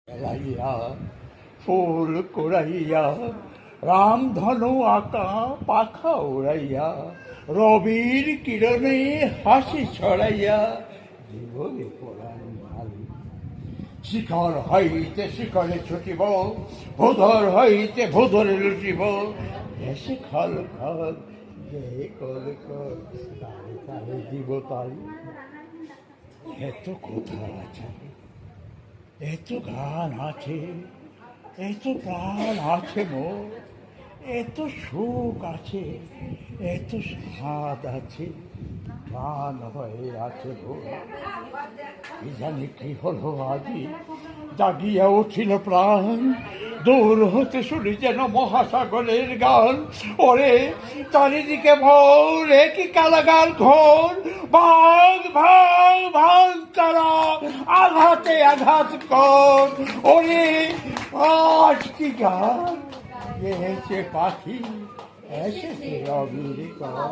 বেলাইয়া ফুল কুড়াইয়া রামধনু আঁকা পাখা উড়াইয়া রবির কিরণে হাসি ছড়াইয়া জীবনে পড়ান ভালো শিখর হইতে শিখরে ছুটিব ভোধর হইতে ভোধরে লুটিব এসে খল খল যে কল কল তারে তারে দিব তাই এত কথা আছে এত গান আছে এত প্রাণ আছে মোর এত সুখ আছে এত স্বাদ আছে প্রাণ হয়ে আছে মোর কি জানি কি হলো আজি জাগিয়া উঠিল প্রাণ দূর হতে শুনি যেন মহাসাগরের গান ওরে চারিদিকে ভোরে কি কালাগার ঘোর ভাগ ভাগ ভাগ তারা আঘাতে আঘাত কর ওরে আজ কি গান এসে পাখি এসেছে অবির কর